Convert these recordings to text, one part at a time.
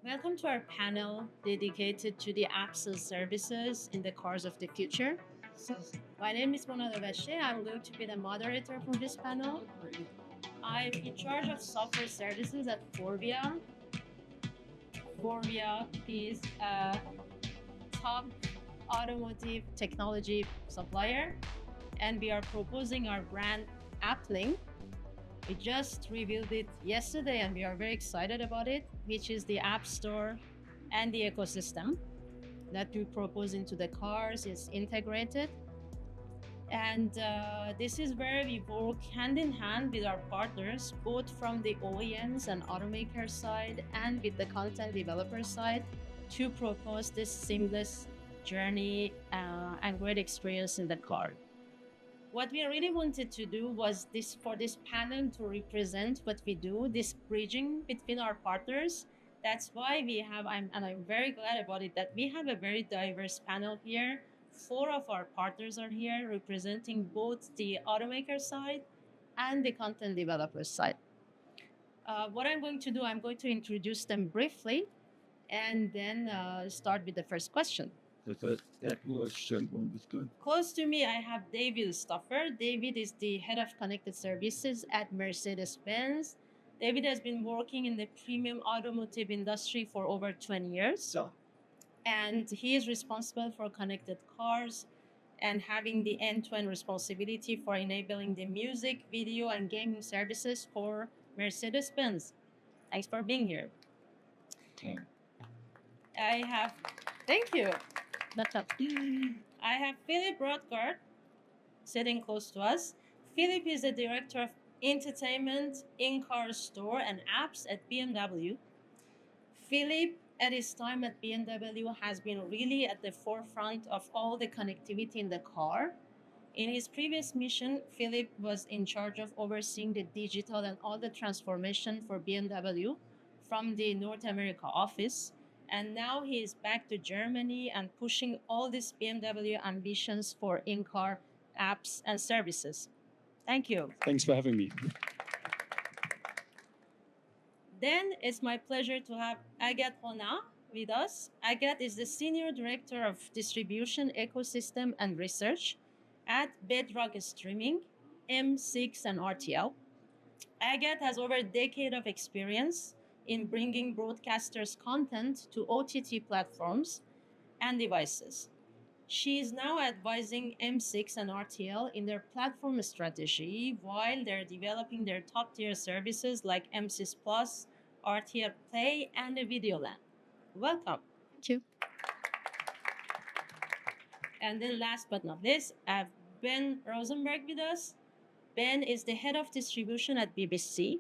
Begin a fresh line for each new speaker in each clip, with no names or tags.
Welcome to our panel dedicated to the apps and services in the cars of the future. My name is Mona Leveshe. I'm going to be the moderator for this panel. I'm in charge of software services at Forvia. Forvia is a top automotive technology supplier, and we are proposing our brand AppLink. We just revealed it yesterday and we are very excited about it, which is the App Store and the ecosystem that we propose into the cars is integrated. And this is where we work hand in hand with our partners, both from the OEMs and automaker side and with the content developer side, to propose this seamless journey and great experience in the car. What we really wanted to do was for this panel to represent what we do, this bridging between our partners. That's why I'm very glad about it, that we have a very diverse panel here. 4 of our partners are here representing both the automaker side and the content developer side. What I'm going to do, I'm going to introduce them briefly and then start with the first question. Close to me, I have David Stoffer. David is the head of connected services at Mercedes-Benz. David has been working in the premium automotive industry for over 20 years. And he is responsible for connected cars and having the end-to-end responsibility for enabling the music, video, and gaming services for Mercedes-Benz. Thanks for being here. Thank you. I have Philip Rothgard sitting close to us. Philip is the director of entertainment, in-car store, and apps at BMW. Philip, at his time at BMW, has been really at the forefront of all the connectivity in the car. In his previous mission, Philip was in charge of overseeing the digital and all the transformation for BMW from the North America office. And now he is back to Germany and pushing all these BMW ambitions for in-car apps and services. Thank you.
Thanks for having me.
Then it's my pleasure to have Agathe Rona with us. Agathe is the Senior Director of Distribution, Ecosystem, and Research at Bedrock Streaming, M6, and RTL. Agathe has over a decade of experience in bringing broadcasters' content to OTT platforms and devices. She is now advising M6 and RTL in their platform strategy while they're developing their top-tier services like M6 Plus, RTL Play, and the Videoland. Welcome.
Thank you.
And then last but not least, I have Ben Rosenberg with us. Ben is the head of distribution at BBC.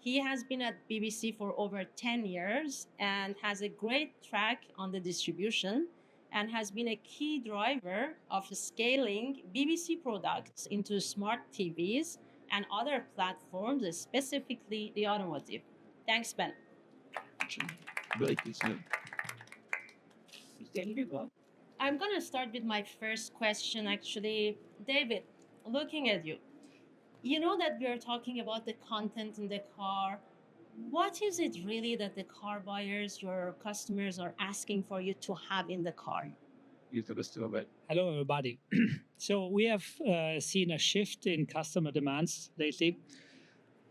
He has been at BBC for over 10 years and has a great track on the distribution and has been a key driver of scaling BBC products into smart TVs and other platforms, specifically the automotive. Thanks, Ben. I'm going to start with my first question, actually. David, looking at you, you know that we are talking about the content in the car. What is it really that the car buyers, your customers, are asking for you to have in the car?
Hello, everybody. So we have seen a shift in customer demands lately,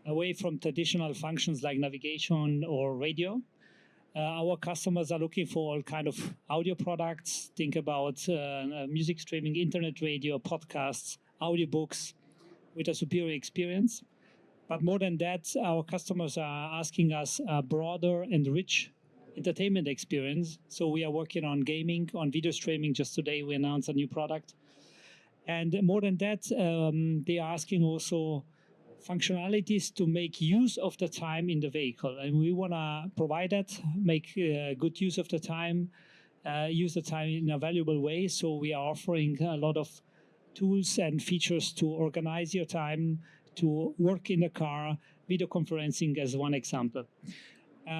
away from traditional functions like navigation or radio. Our customers are looking for all kind of audio products. Think about music streaming, internet radio, podcasts, audiobooks, with a superior experience. But more than that, our customers are asking us a broader and rich entertainment experience. So we are working on gaming, on video streaming. Just today, we announced a new product. And more than that, they are asking also functionalities to make use of the time in the vehicle. And we want to provide that, make good use of the time, use the time in a valuable way. So we are offering a lot of tools and features to organize your time, to work in the car, video conferencing as one example.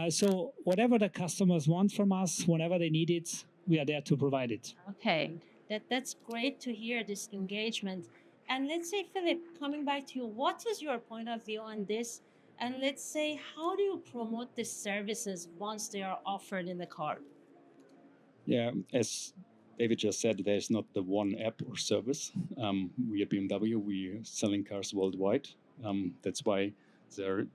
So whatever the customers want from us, whenever they need it, we are there to provide it.
Okay, that's great to hear this engagement. And let's say, Philip, coming back to you, what is your point of view on this? And let's say, how do you promote these services once they are offered in the car?
Yeah, as David just said, there's not the one app or service. We at BMW, we are selling cars worldwide. That's why their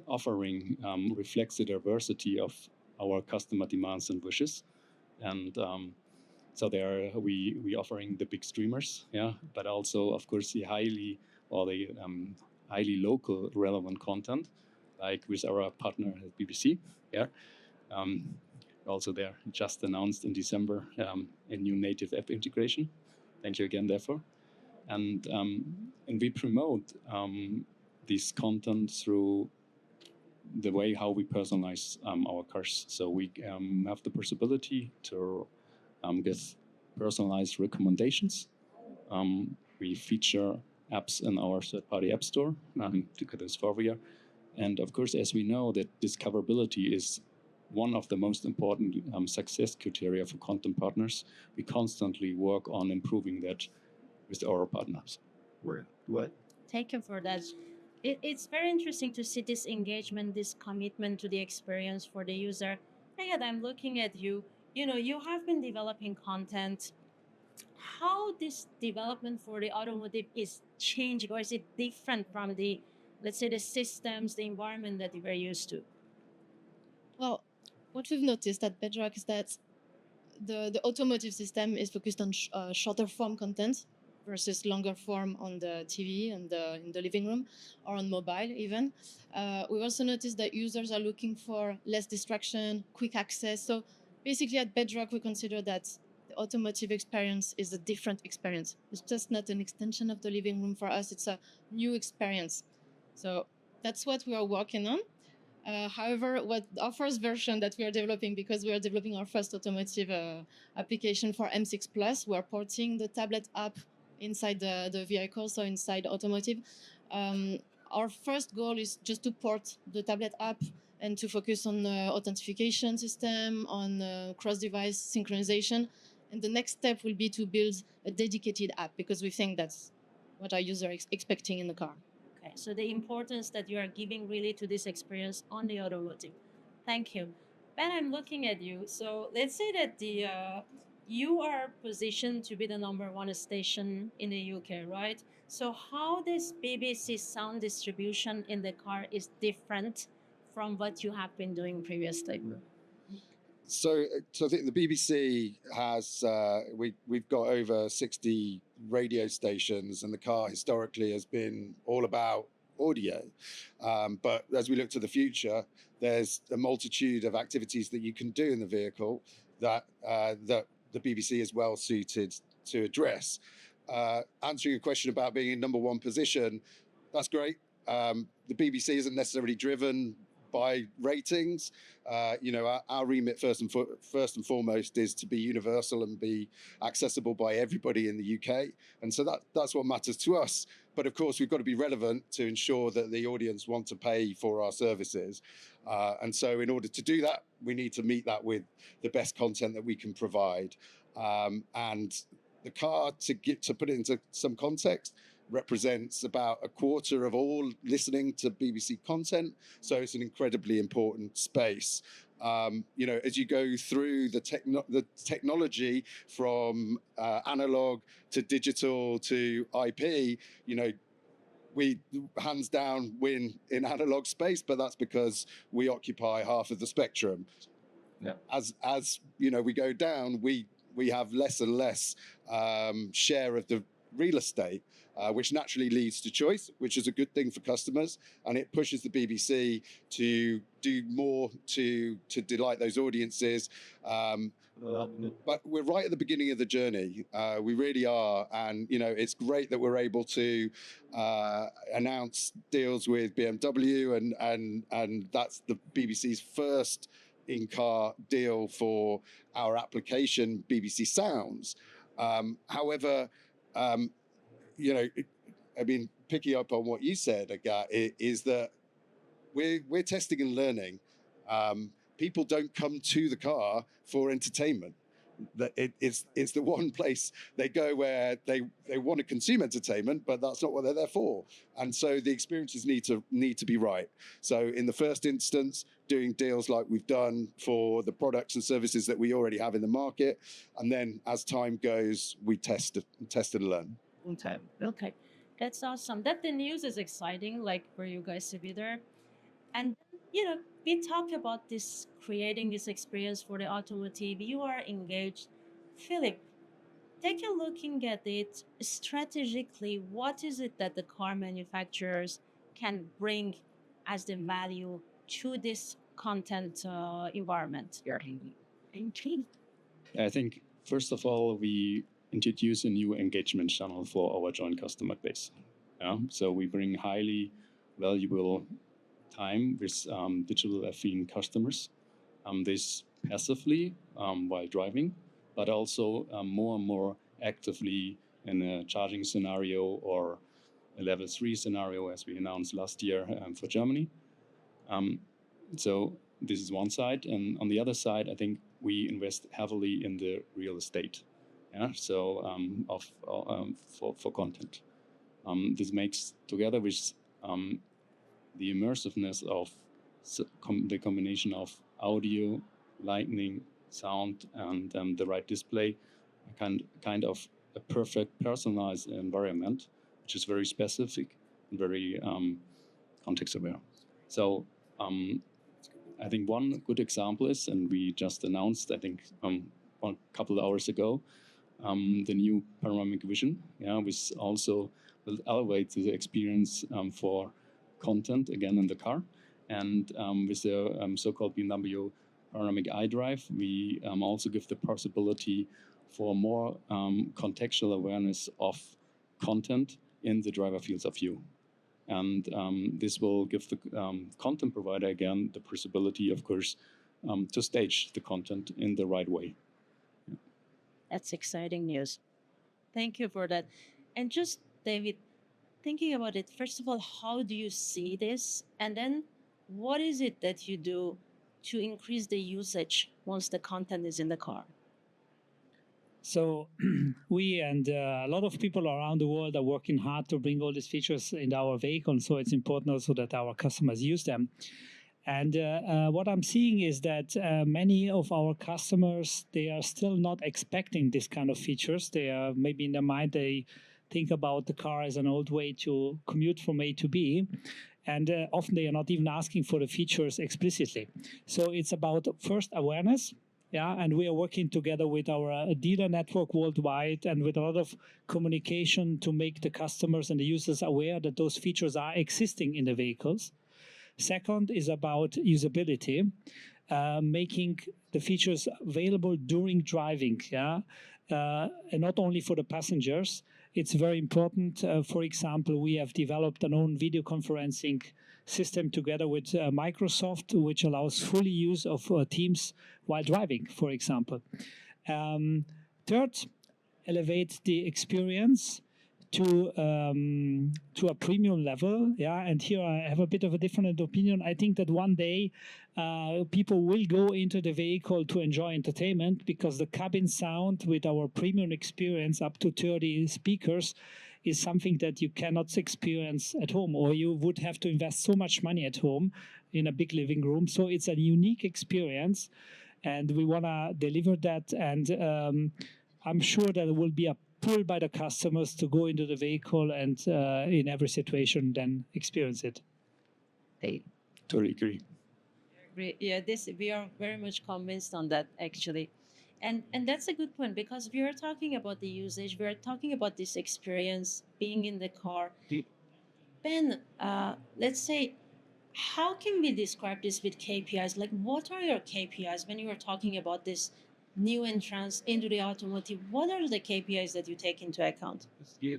offering reflects the diversity of our customer demands and wishes. And so there we offering the big streamers, yeah, but also of course the highly local relevant content, like with our partner at BBC, yeah. Um, Also, there just announced in December a new native app integration. Thank you again, therefore. And we promote this content through the way how we personalize our cars. So we have the possibility to give personalized recommendations. We feature apps in our third-party app store, together with Forvia. And of course, as we know that discoverability is one of the most important success criteria for content partners, we constantly work on improving that with our partners.
What?
Thank you for that. It's very interesting to see this engagement, this commitment to the experience for the user. Again, I'm looking at you. You know, you have been developing content. How this development for the automotive is changing, or is it different from the, let's say, the systems, the environment that you were used to?
Well, what we've noticed at Bedrock is that the automotive system is focused on shorter form content versus longer form on the TV and in the living room or on mobile even. We've also noticed that users are looking for less distraction, quick access. So basically at Bedrock, we consider that the automotive experience is a different experience. It's just not an extension of the living room for us. It's a new experience. So that's what we are working on. However, what our first version that we are developing, because we are developing our first automotive application for M6 Plus, we're porting the tablet app inside the vehicle, so inside automotive. Our first goal is just to port the tablet app and to focus on the authentication system, on cross-device synchronization. And the next step will be to build a dedicated app, because we think that's what our user is expecting in the car.
Okay, so the importance that you are giving really to this experience on the automotive. Thank you. Ben, I'm looking at you. So let's say that the you are positioned to be the number one station in the UK, right? So how this BBC sound distribution in the car is different from what you have been doing previously?
So I think the BBC has we've got over 60 radio stations, and the car historically has been all about audio. But as we look to the future, there's a multitude of activities that you can do in the vehicle that that the BBC is well suited to address. Answering your question about being in number one position, that's great. The BBC isn't necessarily driven by ratings. Our remit first and foremost is to be universal and be accessible by everybody in the UK, and so that's what matters to us. But of course, we've got to be relevant to ensure that the audience want to pay for our services, and so in order to do that, we need to meet that with the best content that we can provide. And the car, to put it into some context, represents about a quarter of all listening to BBC content. So it's an incredibly important space. As you go through the technology from analog to digital to IP, we hands down win in analog space, but that's because we occupy half of the spectrum. Yeah. As we go down, we have less and less share of the real estate, which naturally leads to choice, which is a good thing for customers, and it pushes the BBC to do more to delight those audiences. But we're right at the beginning of the journey. We really are, and it's great that we're able to announce deals with BMW, and that's the BBC's first in-car deal for our application, BBC Sounds. However, picking up on what you said, Agathe, is that we're testing and learning. People don't come to the car for entertainment. that it's the one place they go where they want to consume entertainment, but that's not what they're there for. And so the experiences need to be right. So in the first instance, doing deals like we've done for the products and services that we already have in the market, and then as time goes, we test and learn.
Okay. Okay. That's awesome. That the news is exciting, like for you guys to be there. And we talk about this creating this experience for the automotive. You are engaged. Philip, take a looking at it strategically. What is it that the car manufacturers can bring as the value to this content environment?
I think, first of all, we introduce a new engagement channel for our joint customer base. Yeah? So we bring highly valuable time with digital affine customers. This passively while driving, but also more and more actively in a charging scenario or a level 3 scenario, as we announced last year for Germany. So this is one side. And on the other side, I think we invest heavily in the real estate. Yeah, so for content. This makes, together with the immersiveness of the combination of audio, lighting, sound, and the right display, kind of a perfect personalized environment, which is very specific and very context aware. So I think one good example is, and we just announced, I think a couple of hours ago, the new panoramic vision, which also will elevate the experience for content again in the car. And with the so-called BMW panoramic iDrive, we also give the possibility for more contextual awareness of content in the driver fields of view. And this will give the content provider, again, the possibility, of course, to stage the content in the right way. Yeah.
That's exciting news. Thank you for that. And just, David, thinking about it, first of all, how do you see this? And then what is it that you do to increase the usage once the content is in the car?
So we and a lot of people around the world are working hard to bring all these features in our vehicle. So it's important also that our customers use them. And what I'm seeing is that many of our customers, they are still not expecting this kind of features. They are maybe in their mind, they think about the car as an old way to commute from A to B. And often they are not even asking for the features explicitly. So it's about first awareness. Yeah, and we are working together with our dealer network worldwide and with a lot of communication to make the customers and the users aware that those features are existing in the vehicles. Second is about usability, making the features available during driving, and not only for the passengers. It's very important. For example, we have developed an own video conferencing system together with Microsoft, which allows full use of Teams while driving, for example. Third, elevate the experience to a premium level. Yeah, and here I have a bit of a different opinion. I think that one day people will go into the vehicle to enjoy entertainment, because the cabin sound with our premium experience up to 30 speakers is something that you cannot experience at home, or you would have to invest so much money at home in a big living room. So it's a unique experience, and we want to deliver that. And I'm sure that it will be a pull by the customers to go into the vehicle and in every situation then experience it.
Totally agree.
Yeah, we are very much convinced on that, actually. And that's a good point, because we are talking about the usage, we are talking about this experience being in the car. Ben, let's say, how can we describe this with KPIs? Like, what are your KPIs when you are talking about this new entrance into the automotive? What are the KPIs that you take into account?
Yeah,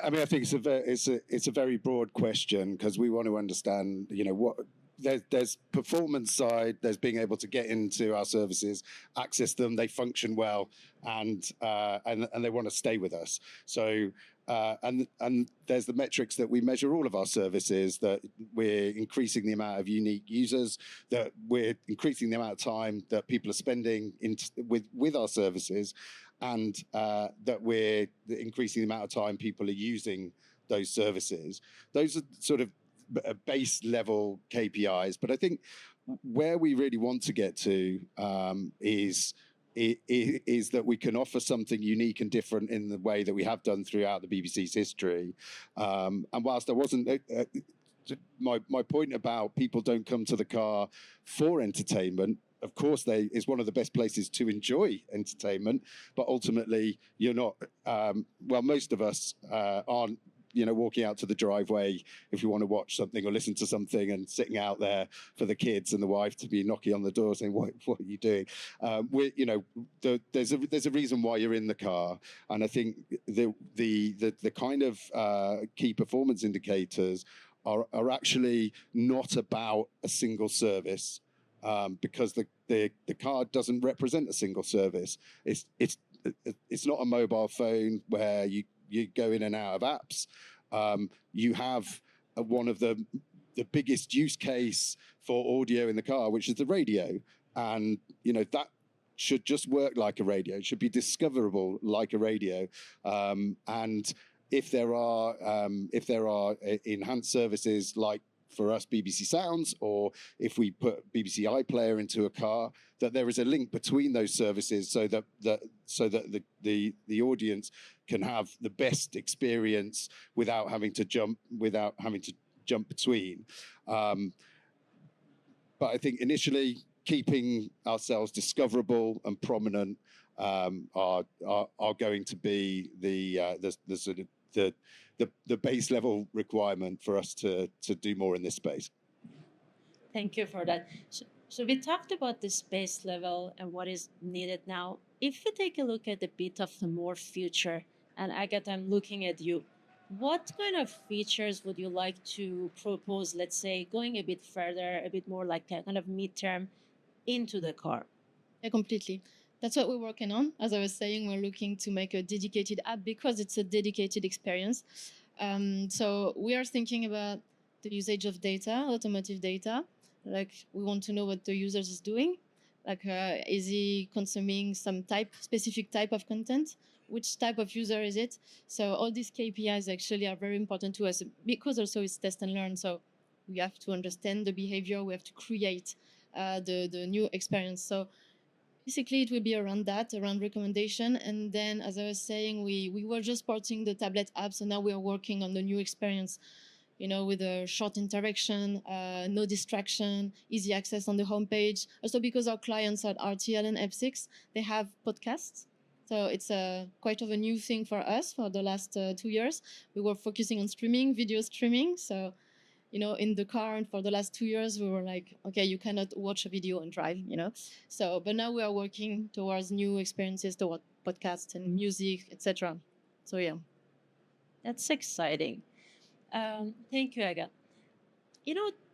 I mean, I think it's a very broad question, because we want to understand, what there's performance side, there's being able to get into our services, access them, they function well, and they want to stay with us. So and there's the metrics that we measure all of our services, that we're increasing the amount of unique users, that we're increasing the amount of time that people are spending with our services, and that we're increasing the amount of time people are using those services. Those are sort of base level KPIs, but I think where we really want to get to is that we can offer something unique and different in the way that we have done throughout the BBC's history. And whilst there wasn't my point about people don't come to the car for entertainment, of course, it's one of the best places to enjoy entertainment, but ultimately you're not. Well, most of us aren't, walking out to the driveway if you want to watch something or listen to something, and sitting out there for the kids and the wife to be knocking on the door saying, "What are you doing?" There's a reason why you're in the car, and I think the kind of key performance indicators are actually not about a single service, because the car doesn't represent a single service. It's not a mobile phone where you go in and out of apps. You have one of the biggest use case for audio in the car, which is the radio, and that should just work like a radio. It should be discoverable like a radio, and if there are enhanced services like, for us, BBC Sounds, or if we put BBC iPlayer into a car, that there is a link between those services, so that the audience can have the best experience without having to jump between. But I think initially keeping ourselves discoverable and prominent are going to be the sort of the base level requirement for us to do more in this space.
Thank you for that. So we talked about the space level and what is needed now. If we take a look at a bit of the more future, and Agatha, I'm looking at you, what kind of features would you like to propose, let's say, going a bit further, a bit more like a kind of midterm into the car?
Yeah, completely. That's what we're working on. As I was saying, we're looking to make a dedicated app because it's a dedicated experience. So we are thinking about the usage of data, automotive data. Like, we want to know what the user is doing. Like, is he consuming some specific type of content? Which type of user is it? So all these KPIs actually are very important to us, because also it's test and learn. So we have to understand the behavior. We have to create the new experience. So basically, it will be around that, around recommendation. And then, as I was saying, we were just porting the tablet app, so now we are working on the new experience, with a short interaction, no distraction, easy access on the homepage. Also, because our clients at RTL and F6, they have podcasts. So it's quite of a new thing for us for the last 2 years. We were focusing on streaming, video streaming. So, in the car, and for the last 2 years, we were like, okay, you cannot watch a video and drive, So, but now we are working towards new experiences, toward podcasts and music, etc. So, yeah.
That's exciting. Thank you, Aga.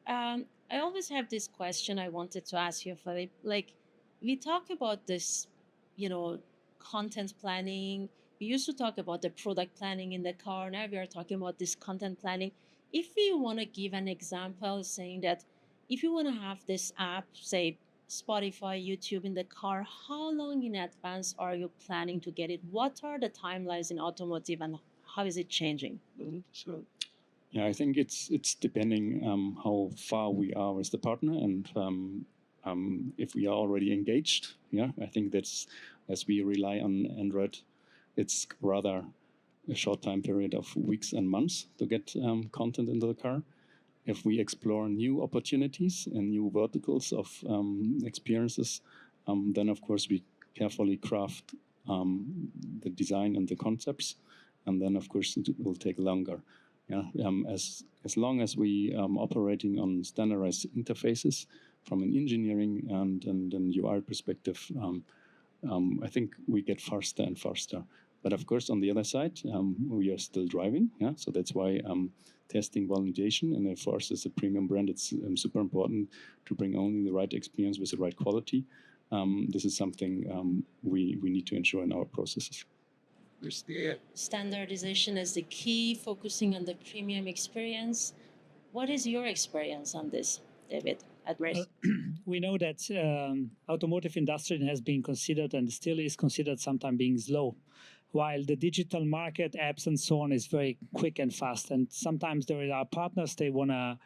I always have this question I wanted to ask you, Philip. Like, we talk about this, content planning. We used to talk about the product planning in the car. Now we are talking about this content planning. If we want to give an example, saying that if you want to have this app, say Spotify, YouTube in the car, how long in advance are you planning to get it? What are the timelines in automotive, and how is it changing?
So, yeah, I think it's depending how far we are with the partner, and if we are already engaged. Yeah, I think that's, as we rely on Android, it's rather a short time period of weeks and months to get content into the car. If we explore new opportunities and new verticals of experiences, then of course we carefully craft the design and the concepts, and then of course it will take longer. Yeah, as long as we operating on standardized interfaces from an engineering and an UI perspective, I think we get faster and faster. But of course, on the other side, we are still driving. Yeah, so that's why testing validation, and for us as a premium brand, it's super important to bring only the right experience with the right quality. This is something we need to ensure in our processes.
Standardization is the key, focusing on the premium experience. What is your experience on this, David, at Race?
We know that automotive industry has been considered and still is considered sometimes being slow, while the digital market, apps and so on is very quick and fast. And sometimes there are partners, they want to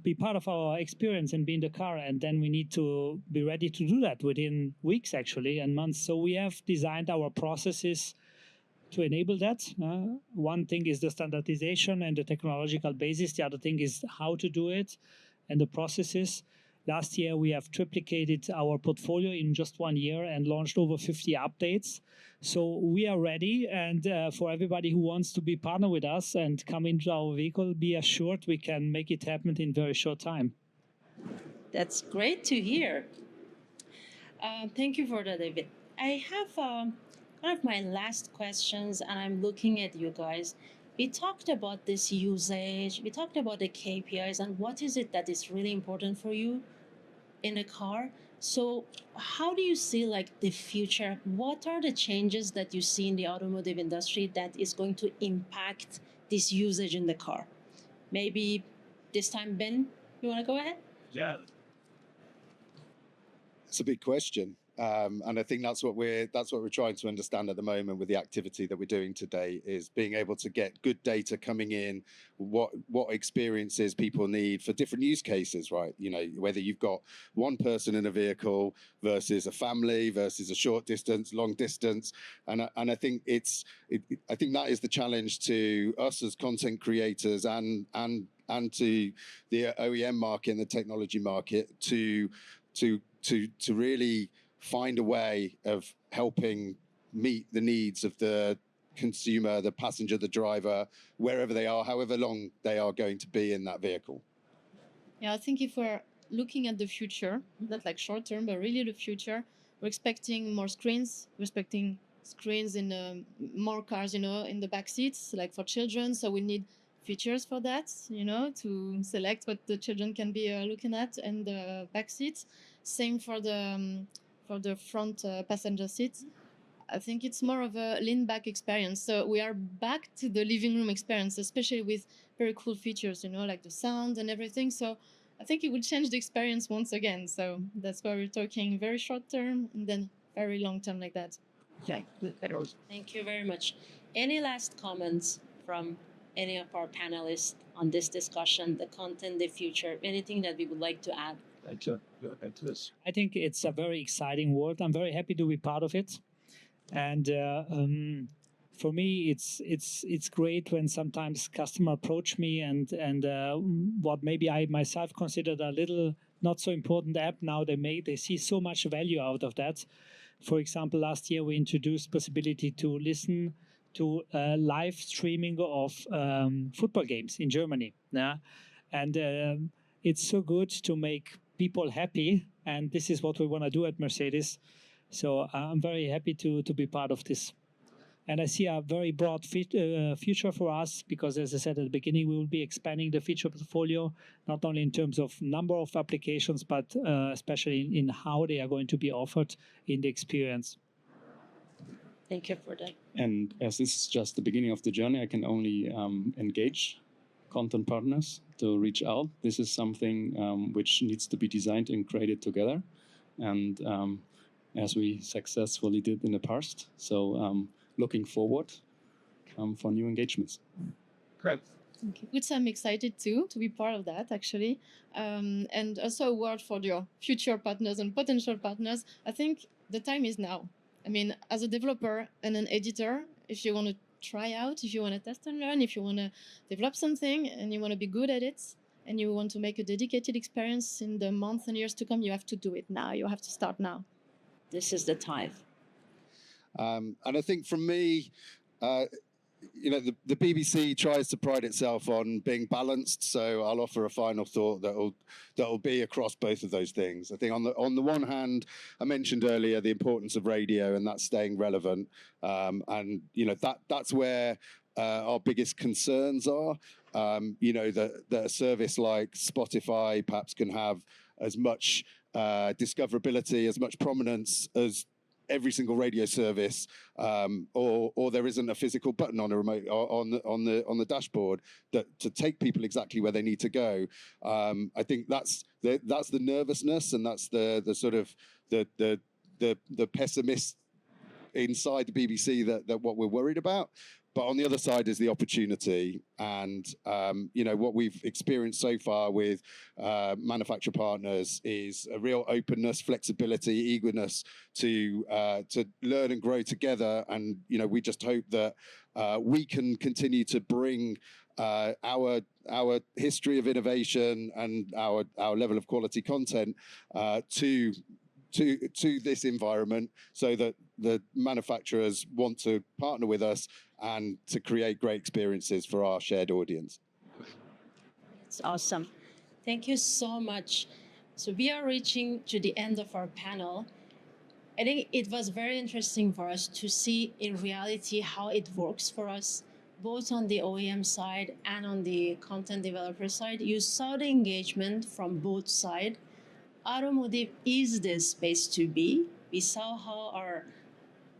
be part of our experience and be in the car, and then we need to be ready to do that within weeks actually and months. So we have designed our processes to enable that. One thing is the standardization and the technological basis. The other thing is how to do it and the processes. Last year, we have triplicated our portfolio in just 1 year and launched over 50 updates. So we are ready. And for everybody who wants to be partner with us and come into our vehicle, be assured we can make it happen in very short time.
That's great to hear. Thank you for that, David. I have one of my last questions, and I'm looking at you guys. We talked about this usage, we talked about the KPIs, and what is it that is really important for you in a car. So how do you see like the future? What are the changes that you see in the automotive industry that is going to impact this usage in the car? Maybe this time, Ben, you want to go ahead?
Yeah.
It's a big question. And I think that's what we're trying to understand at the moment with the activity that we're doing today, is being able to get good data coming in, what experiences people need for different use cases, right? You know, whether you've got one person in a vehicle versus a family versus a short distance, long distance, and I think I think that is the challenge to us as content creators and to the OEM market and the technology market to really find a way of helping meet the needs of the consumer, the passenger, the driver, wherever they are, however long they are going to be in that vehicle.
Yeah, I think if we're looking at the future, not like short term, but really the future, we're expecting more screens. We're expecting screens in more cars, in the back seats, like for children. So we need features for that, to select what the children can be looking at in the back seats. Same for the front passenger seats. I think it's more of a lean back experience. So we are back to the living room experience, especially with very cool features, like the sound and everything. So I think it will change the experience once again. So that's why we're talking very short term and then very long term like that.
Yeah. Thank you very much. Any last comments from any of our panelists on this discussion, the content, the future, anything that we would like to add?
I think it's a very exciting world. I'm very happy to be part of it. And for me, it's great when sometimes customers approach me and what maybe I myself considered a little not so important app, now they see so much value out of that. For example, last year we introduced possibility to listen to live streaming of football games in Germany. Yeah? And it's so good to make people happy, and this is what we want to do at Mercedes. So I'm very happy to be part of this. And I see a very broad future for us because, as I said at the beginning, we will be expanding the feature portfolio, not only in terms of number of applications, but especially in how they are going to be offered in the experience.
Thank you for that.
And as this is just the beginning of the journey, I can only engage content partners to reach out. This is something which needs to be designed and created together. And as we successfully did in the past. So looking forward for new engagements.
Great. Okay. Which I'm excited to be part of that, actually. And also a word for your future partners and potential partners. I think the time is now. I mean, as a developer and an editor, if you want to try out, if you want to test and learn, if you want to develop something and you want to be good at it, and you want to make a dedicated experience in the months and years to come, you have to do it now. You have to start now.
This is the time.
And I think from me, the BBC tries to pride itself on being balanced. So I'll offer a final thought that'll be across both of those things. I think on the one hand, I mentioned earlier the importance of radio and that's staying relevant. And that's where our biggest concerns are. That a service like Spotify perhaps can have as much discoverability, as much prominence as every single radio service, or there isn't a physical button on a remote on the dashboard that to take people exactly where they need to go. I think that's the nervousness, and that's the sort of the pessimist inside the BBC that what we're worried about. But on the other side is the opportunity, and what we've experienced so far with manufacturer partners is a real openness, flexibility, eagerness to learn and grow together. And we just hope that we can continue to bring our history of innovation and our level of quality content to this environment, so that the manufacturers want to partner with us and to create great experiences for our shared audience.
It's awesome. Thank you so much. So we are reaching to the end of our panel. I think it was very interesting for us to see in reality how it works for us, both on the OEM side and on the content developer side. You saw the engagement from both sides. Automotive is the space to be. We saw how our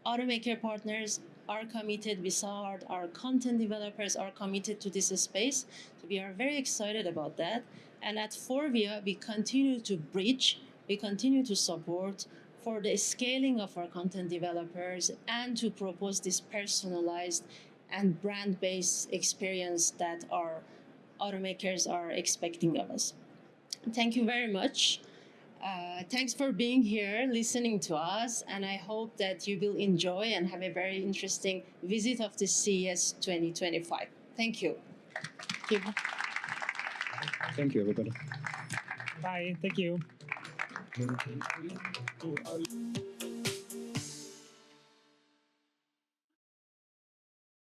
automaker partners are committed. We saw our content developers are committed to this space. So we are very excited about that. And at Forvia, we continue to bridge, we continue to support for the scaling of our content developers and to propose this personalized and brand-based experience that our automakers are expecting of us. Thank you very much. Thanks for being here, listening to us, and I hope that you will enjoy and have a very interesting visit of the CES 2025. Thank you.
Thank you, everybody.
Bye. Thank you.